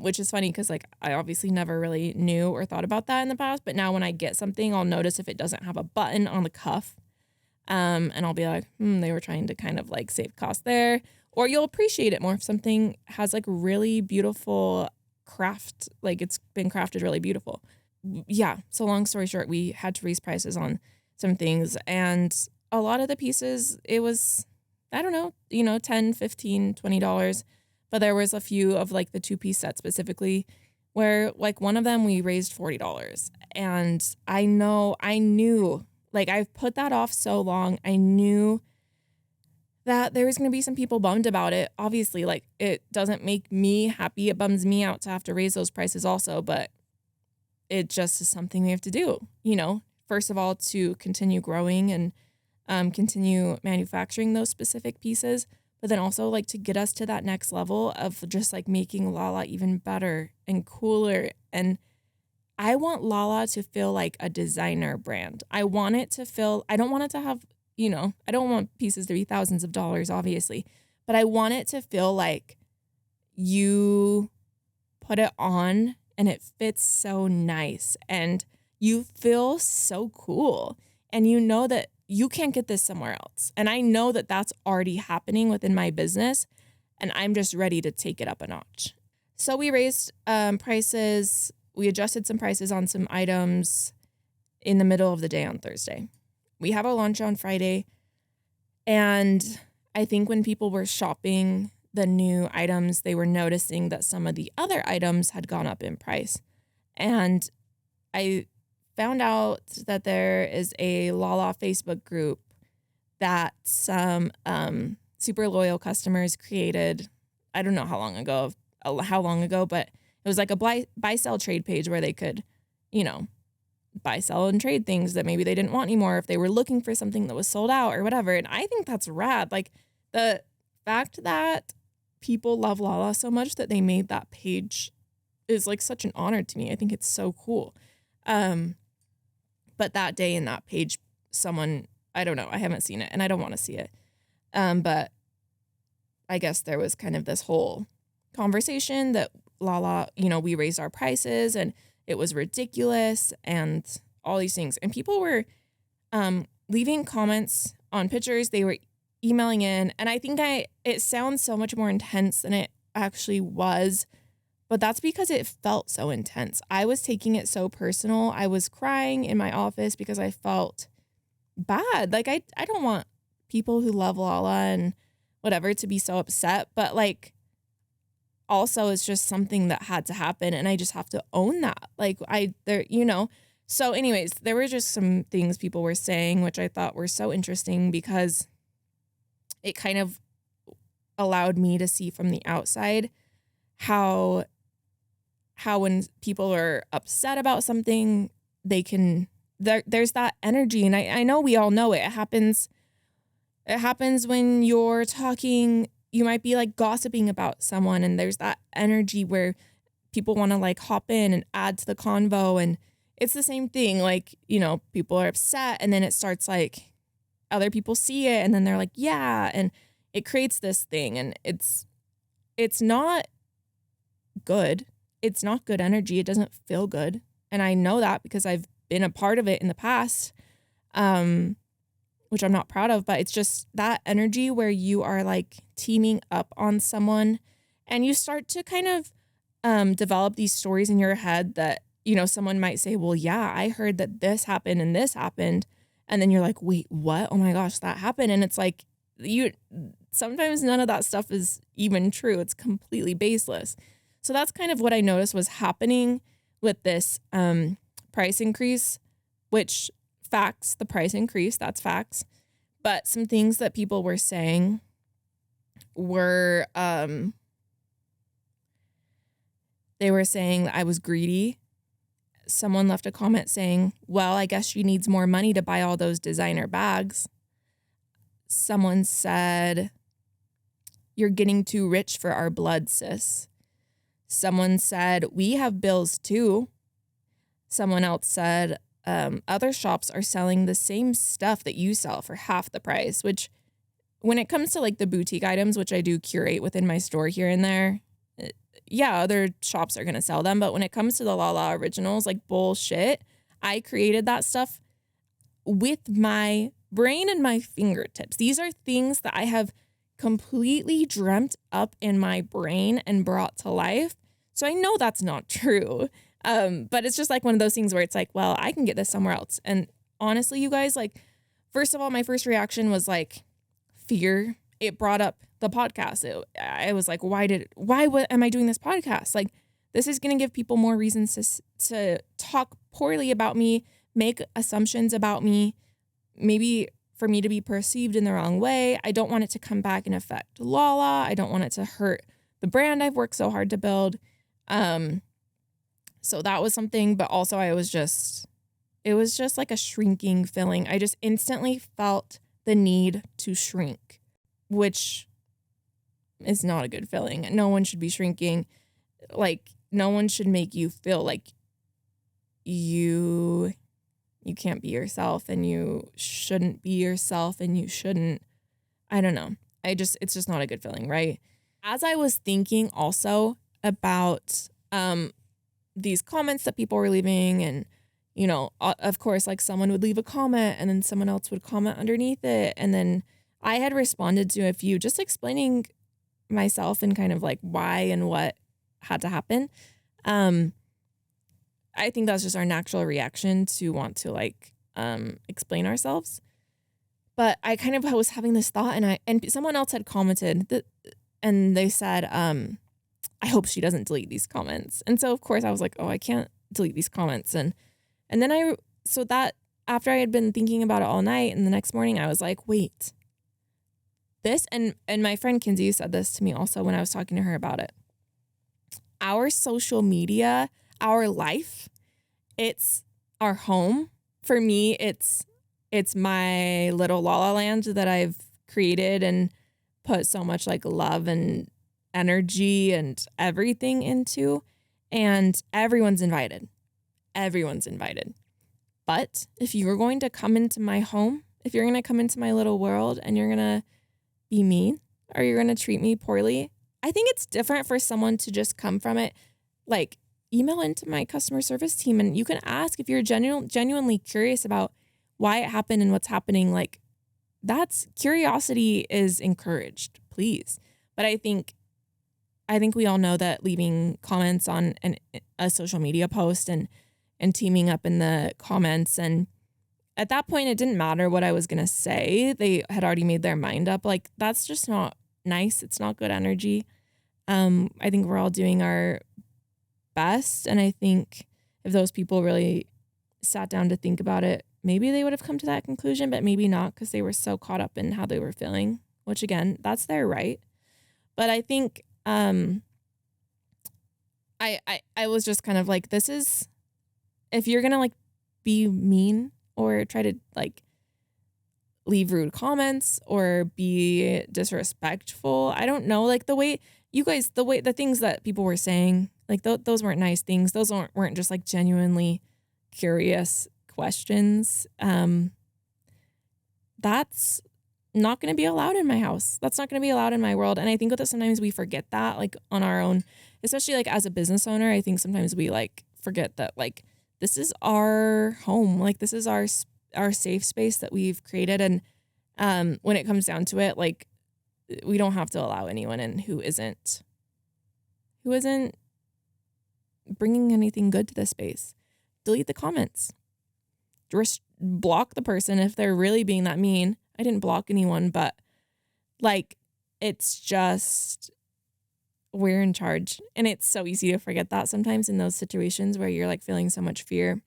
which is funny because like I obviously never really knew or thought about that in the past. But now when I get something, I'll notice if it doesn't have a button on the cuff, and I'll be like, they were trying to kind of like save cost there. Or you'll appreciate it more if something has like really beautiful craft, like it's been crafted really beautiful. Yeah. So long story short, we had to raise prices on some things, and a lot of the pieces, it was, I don't know, $10, $15, $20. But there was a few of like the 2-piece set specifically where like one of them we raised $40. And I knew, like I've put that off so long. I knew that there was going to be some people bummed about it. Obviously, like it doesn't make me happy. It bums me out to have to raise those prices also. But it just is something we have to do, first of all, to continue growing and continue manufacturing those specific pieces, but then also like to get us to that next level of just like making Lala even better and cooler. And I want Lala to feel like a designer brand. I want it to feel, I don't want it to have, I don't want pieces to be thousands of dollars, obviously, but I want it to feel like you put it on and it fits so nice and you feel so cool. And you know that you can't get this somewhere else. And I know that that's already happening within my business, and I'm just ready to take it up a notch. So we raised prices we adjusted some prices on some items in the middle of the day on Thursday. We have a launch on Friday. And I think when people were shopping the new items, they were noticing that some of the other items had gone up in price. And I found out that there is a Lala Facebook group that some super loyal customers created. I don't know how long ago, but it was like a buy sell trade page where they could, buy, sell, and trade things that maybe they didn't want anymore if they were looking for something that was sold out or whatever. And I think that's rad. Like, the fact that people love Lala so much that they made that page is like such an honor to me. I think it's so cool. But that day in that page, someone, I don't know, I haven't seen it and I don't want to see it. But I guess there was kind of this whole conversation that Lala, we raised our prices and it was ridiculous and all these things. And people were leaving comments on pictures. They were emailing in. And I think it sounds so much more intense than it actually was. But that's because it felt so intense. I was taking it so personal. I was crying in my office because I felt bad. Like, I don't want people who love Lala and whatever to be so upset. But like, also it's just something that had to happen and I just have to own that. Like So anyways, there were just some things people were saying, which I thought were so interesting because it kind of allowed me to see from the outside how when people are upset about something, there's that energy. And I know we all know it. It happens when you're talking. You might be like gossiping about someone and there's that energy where people want to like hop in and add to the convo. And it's the same thing. Like, people are upset and then it starts like other people see it and then they're like, yeah. And it creates this thing and it's not good. It's not good energy. It doesn't feel good. And I know that because I've been a part of it in the past. Which I'm not proud of, but it's just that energy where you are like teaming up on someone and you start to kind of develop these stories in your head that, someone might say, well, yeah, I heard that this happened and this happened. And then you're like, wait, what? Oh my gosh, that happened. And it's like, sometimes none of that stuff is even true. It's completely baseless. So that's kind of what I noticed was happening with this price increase, which facts, the price increase, that's facts. But some things that people were saying were, they were saying that I was greedy. Someone left a comment saying, well, I guess she needs more money to buy all those designer bags. Someone said, you're getting too rich for our blood, sis. Someone said, we have bills too. Someone else said, other shops are selling the same stuff that you sell for half the price, which when it comes to like the boutique items, which I do curate within my store here and there, yeah, other shops are going to sell them. But when it comes to the Lala originals, like bullshit, I created that stuff with my brain and my fingertips. These are things that I have completely dreamt up in my brain and brought to life. So I know that's not true. But it's just like one of those things where it's like, well, I can get this somewhere else. And honestly, you guys, like, first of all, my first reaction was like fear. It brought up the podcast. I was like, why am I doing this podcast? Like, this is going to give people more reasons to talk poorly about me, make assumptions about me, maybe for me to be perceived in the wrong way. I don't want it to come back and affect Lala. I don't want it to hurt the brand I've worked so hard to build. So that was something, but also it was just like a shrinking feeling. I just instantly felt the need to shrink, which is not a good feeling. No one should be shrinking. Like, no one should make you feel like you can't be yourself and you shouldn't be yourself and you shouldn't, I don't know. It's just not a good feeling, right? As I was thinking also about, these comments that people were leaving and, of course, like someone would leave a comment and then someone else would comment underneath it. And then I had responded to a few just explaining myself and kind of like why and what had to happen. I think that's just our natural reaction to want to like explain ourselves. But I kind of was having this thought, and someone else had commented that, and they said, I hope she doesn't delete these comments. And so of course I was like, oh, I can't delete these comments. And then so that after I had been thinking about it all night, and the next morning I was like, wait, this, and my friend Kinsey said this to me also when I was talking to her about it. Our social media, our life, it's our home. For me, it's my little Lala Land that I've created and put so much like love and energy and everything into. And everyone's invited. Everyone's invited. But if you're going to come into my home, if you're going to come into my little world and you're going to be mean or you're going to treat me poorly, I think it's different for someone to just come from it. Like, email into my customer service team and you can ask if you're genuinely curious about why it happened and what's happening. Like, that's curiosity is encouraged, please. But I think we all know that leaving comments on a social media post and teaming up in the comments, and at that point it didn't matter what I was going to say. They had already made their mind up. Like, that's just not nice. It's not good energy. I think we're all doing our best. And I think if those people really sat down to think about it, maybe they would have come to that conclusion, but maybe not, because they were so caught up in how they were feeling, which again, that's their right. But I think I was just kind of like, this is, if you're going to like be mean or try to like leave rude comments or be disrespectful, I don't know, like the way the things that people were saying, like those weren't nice things. Those weren't just like genuinely curious questions. That's not going to be allowed in my house. That's not going to be allowed in my world. And I think that sometimes we forget that, like on our own, especially like as a business owner. I think sometimes we like forget that like this is our home. Like, this is our safe space that we've created. And when it comes down to it, like, we don't have to allow anyone in who isn't bringing anything good to the space. Delete the comments. Block the person if they're really being that mean. I didn't block anyone, but like, it's just, we're in charge. And it's so easy to forget that sometimes in those situations where you're like feeling so much fear.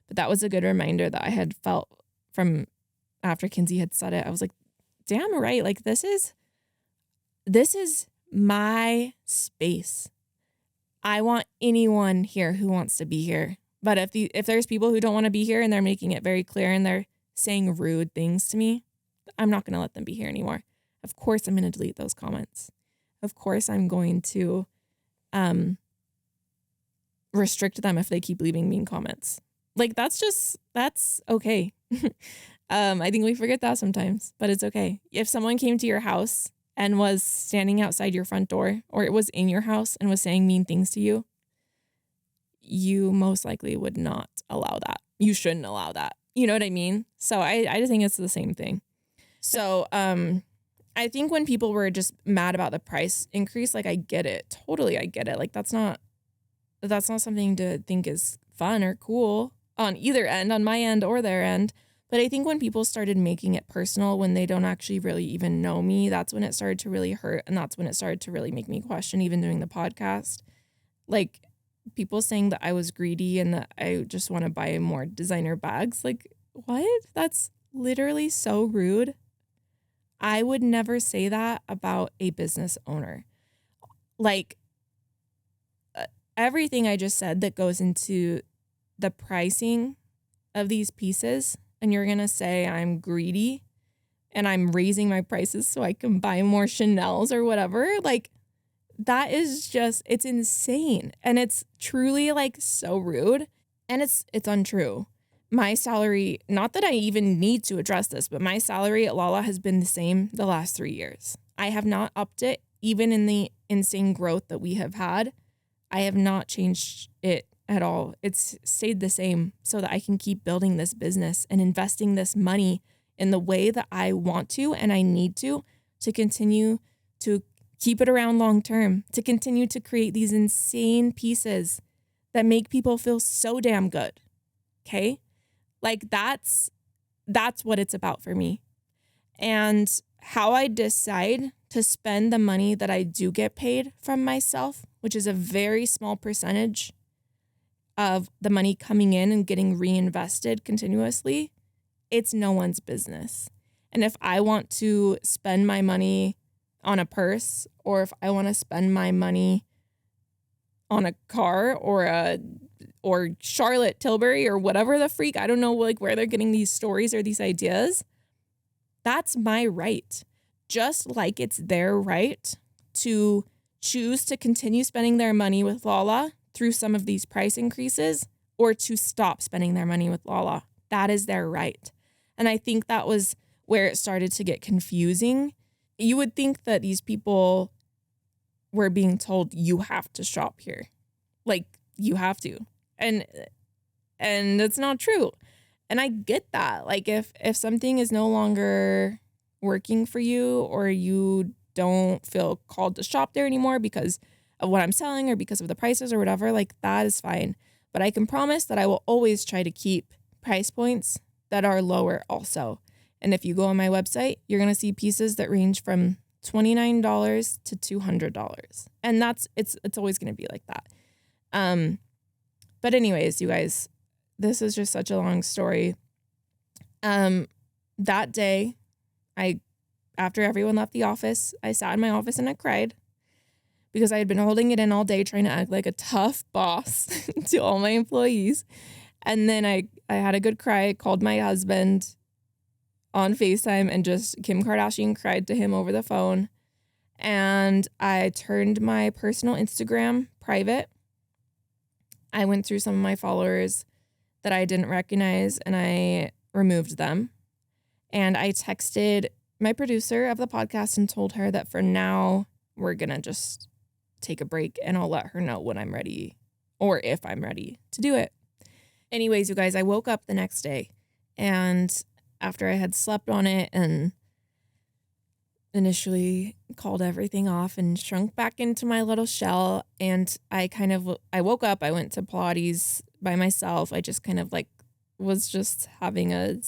But that was a good reminder that I had felt from after Kinsey had said it. I was like, damn right. Like, this is my space. I want anyone here who wants to be here. But if there's people who don't want to be here and they're making it very clear and they're saying rude things to me, I'm not going to let them be here anymore. Of course, I'm going to delete those comments. Of course, I'm going to restrict them if they keep leaving mean comments. Like, that's okay. I think we forget that sometimes, but it's okay. If someone came to your house and was standing outside your front door, or it was in your house and was saying mean things to you, you most likely would not allow that. You shouldn't allow that. You know what I mean? So I just think it's the same thing. So I think when people were just mad about the price increase, like, I get it. Totally, I get it. Like, that's not something to think is fun or cool on either end, on my end or their end. But I think when people started making it personal, when they don't actually really even know me, that's when it started to really hurt. And that's when it started to really make me question even doing the podcast. Like, people saying that I was greedy and that I just want to buy more designer bags. Like, what? That's literally so rude. I would never say that about a business owner. Like, everything I just said that goes into the pricing of these pieces, and you're going to say I'm greedy and I'm raising my prices so I can buy more Chanels or whatever. Like, that is just, it's insane. And it's truly like so rude, and it's untrue. My salary, not that I even need to address this, but my salary at Lala has been the same the last 3 years. I have not upped it, even in the insane growth that we have had. I have not changed it at all. It's stayed the same so that I can keep building this business and investing this money in the way that I want to and I need to continue to keep it around long term, to continue to create these insane pieces that make people feel so damn good. Okay? Like that's what it's about for me. And how I decide to spend the money that I do get paid from myself, which is a very small percentage of the money coming in and getting reinvested continuously, it's no one's business. And if I want to spend my money on a purse, or if I want to spend my money on a car or Charlotte Tilbury or whatever the freak, I don't know like where they're getting these stories or these ideas, that's my right. Just like it's their right to choose to continue spending their money with Lala through some of these price increases, or to stop spending their money with Lala. That is their right. And I think that was where it started to get confusing. You would think that these people were being told, you have to shop here. Like, you have to. And it's not true. And I get that. Like, if something is no longer working for you, or you don't feel called to shop there anymore because of what I'm selling or because of the prices or whatever, like, that is fine. But I can promise that I will always try to keep price points that are lower also. And if you go on my website, you're going to see pieces that range from $29 to $200. And it's always going to be like that. But anyways, you guys, this is just such a long story. That day, after everyone left the office, I sat in my office and I cried because I had been holding it in all day trying to act like a tough boss to all my employees. And then I had a good cry. I called my husband on FaceTime and just Kim Kardashian cried to him over the phone. And I turned my personal Instagram private. I went through some of my followers that I didn't recognize and I removed them. And I texted my producer of the podcast and told her that for now we're going to just take a break and I'll let her know when I'm ready, or if I'm ready to do it. Anyways, you guys, I woke up the next day, and after I had slept on it and initially called everything off and shrunk back into my little shell, and I woke up, I went to Pilates by myself. I just kind of like was just having a,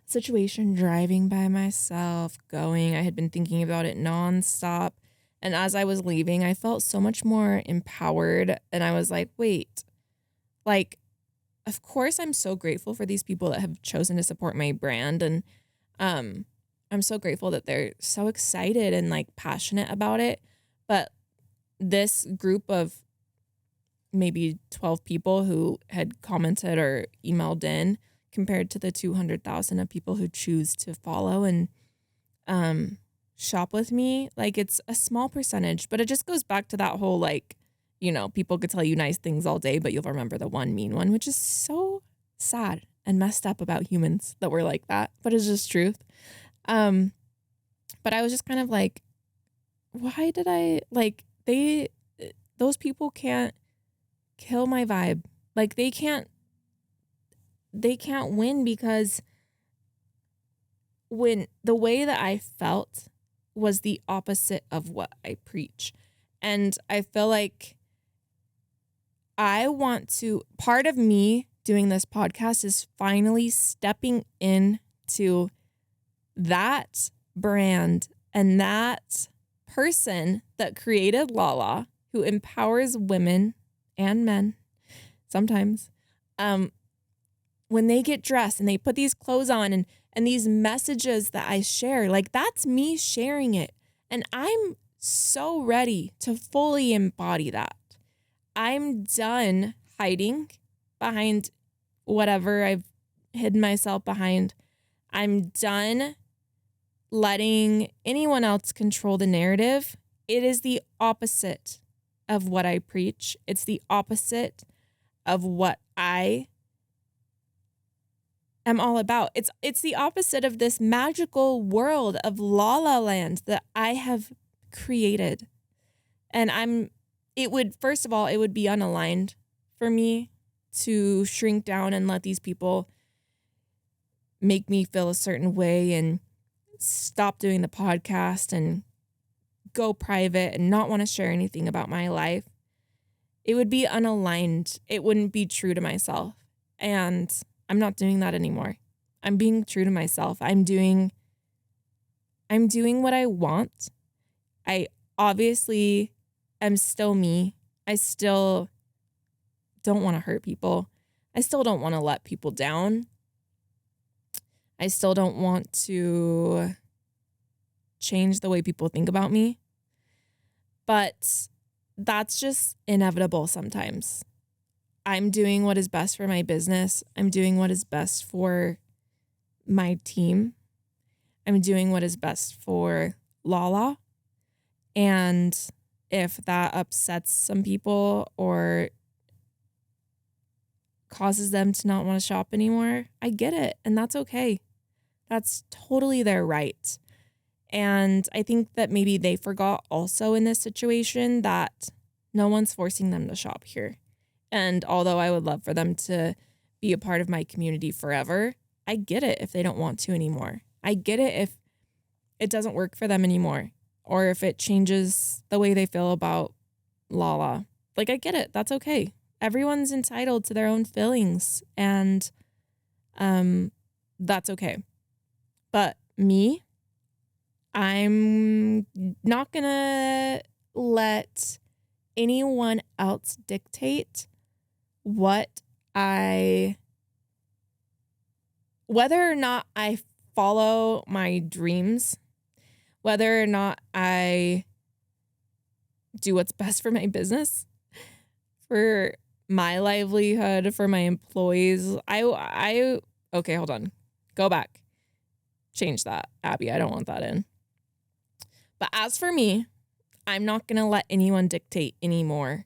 situation, driving by myself, going. I had been thinking about it nonstop. And as I was leaving, I felt so much more empowered. And I was like, wait, like, of course, I'm so grateful for these people that have chosen to support my brand. And I'm so grateful that they're so excited and like passionate about it. But this group of maybe 12 people who had commented or emailed in, compared to the 200,000 of people who choose to follow and shop with me, like, it's a small percentage. But it just goes back to that whole, like, people could tell you nice things all day, but you'll remember the one mean one, which is so sad and messed up about humans that we're like that, but it's just truth. But I was just kind of like, why did I, like, those people can't kill my vibe. Like, they can't win, because when the way that I felt was the opposite of what I preach. And I feel like part of me doing this podcast is finally stepping into that brand and that person that created Lala, who empowers women and men sometimes, when they get dressed and they put these clothes on and these messages that I share, like, that's me sharing it. And I'm so ready to fully embody that. I'm done hiding behind whatever I've hidden myself behind. I'm done letting anyone else control the narrative. It is the opposite of what I preach. It's the opposite of what I am all about. It's the opposite of this magical world of Lala Land that I have created. And it would be unaligned for me to shrink down and let these people make me feel a certain way and stop doing the podcast and go private and not want to share anything about my life. It would be unaligned. It wouldn't be true to myself. And I'm not doing that anymore. I'm being true to myself. I'm doing what I want. I obviously am still me. I still don't want to hurt people. I still don't want to let people down. I still don't want to change the way people think about me. But that's just inevitable sometimes. I'm doing what is best for my business. I'm doing what is best for my team. I'm doing what is best for Lala. And if that upsets some people or causes them to not want to shop anymore, I get it. And that's okay. That's totally their right. And I think that maybe they forgot also in this situation that no one's forcing them to shop here. And although I would love for them to be a part of my community forever, I get it if they don't want to anymore. I get it if it doesn't work for them anymore, or if it changes the way they feel about Lala. Like, I get it. That's okay. Everyone's entitled to their own feelings, and that's okay. But me, I'm not gonna let anyone else dictate whether or not I follow my dreams, whether or not I do what's best for my business, for my livelihood, for my employees. Okay, hold on. Go back. Change that, Abby. I don't want that in. But as for me, I'm not going to let anyone dictate anymore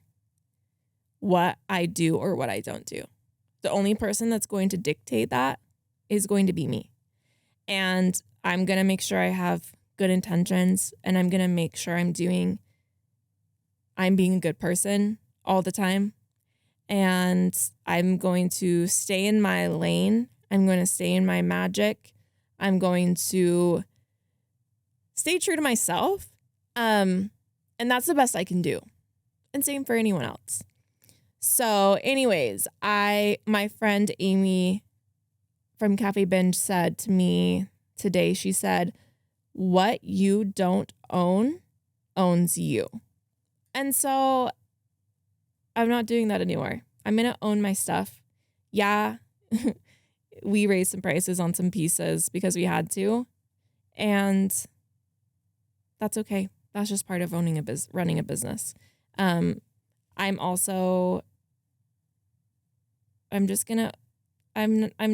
what I do or what I don't do. The only person that's going to dictate that is going to be me. And I'm going to make sure I have good intentions, and I'm going to make sure I'm being a good person all the time. And I'm going to stay in my lane. I'm going to stay in my magic. I'm going to stay true to myself. And that's the best I can do. And same for anyone else. So anyways, my friend Amy from Cafe Binge said to me today, she said, "What you don't own owns you." And so I'm not doing that anymore. I'm going to own my stuff. Yeah, we raised some prices on some pieces because we had to. And that's okay. That's just part of running a business. I'm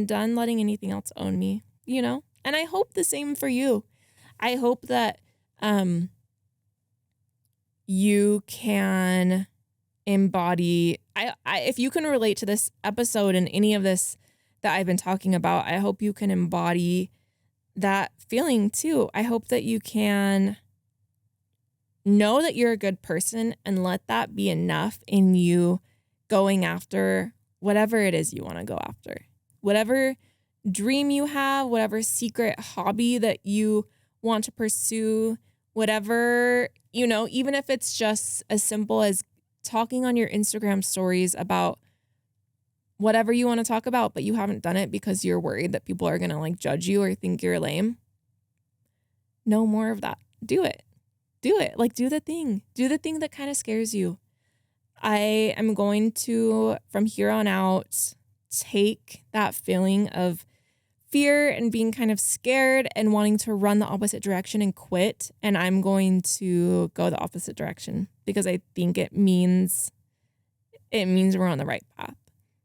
done letting anything else own me, you know? And I hope the same for you. I hope that you can embody, if you can relate to this episode and any of this that I've been talking about, I hope you can embody that feeling too. I hope that you can know that you're a good person and let that be enough in you going after whatever it is you want to go after. Whatever dream you have, whatever secret hobby that you want to pursue, whatever, even if it's just as simple as talking on your Instagram stories about whatever you want to talk about, but you haven't done it because you're worried that people are going to judge you or think you're lame. No more of that. Do it. Do it. Do the thing. Do the thing that kind of scares you. I am going to, from here on out, take that feeling of fear and being kind of scared and wanting to run the opposite direction and quit. And I'm going to go the opposite direction because I think it means we're on the right path.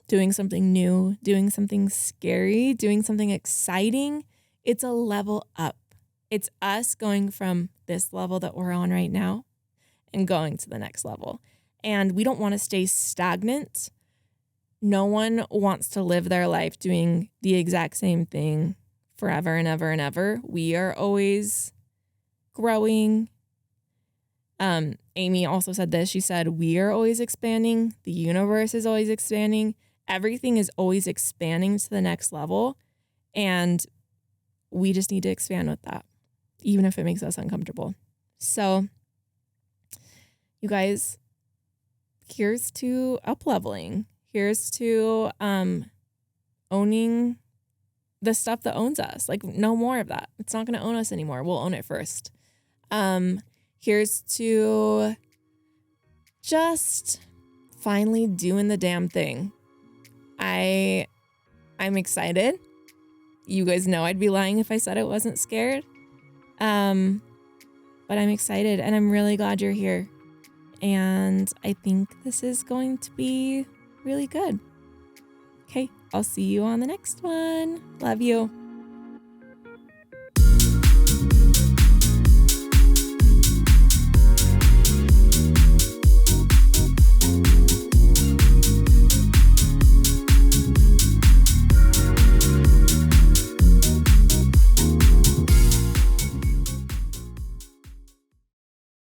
Doing something new, doing something scary, doing something exciting. It's a level up. It's us going from this level that we're on right now and going to the next level. And we don't want to stay stagnant. No one wants to live their life doing the exact same thing forever and ever and ever. We are always growing. Amy also said this. She said, we are always expanding. The universe is always expanding. Everything is always expanding to the next level. And we just need to expand with that, even if it makes us uncomfortable. So, you guys, here's to up-leveling. Here's to owning the stuff that owns us. Like, no more of that. It's not going to own us anymore. We'll own it first. Here's to just finally doing the damn thing. I'm excited. You guys know I'd be lying if I said I wasn't scared. But I'm excited and I'm really glad you're here. And I think this is going to be really good. Okay, I'll see you on the next one. Love you.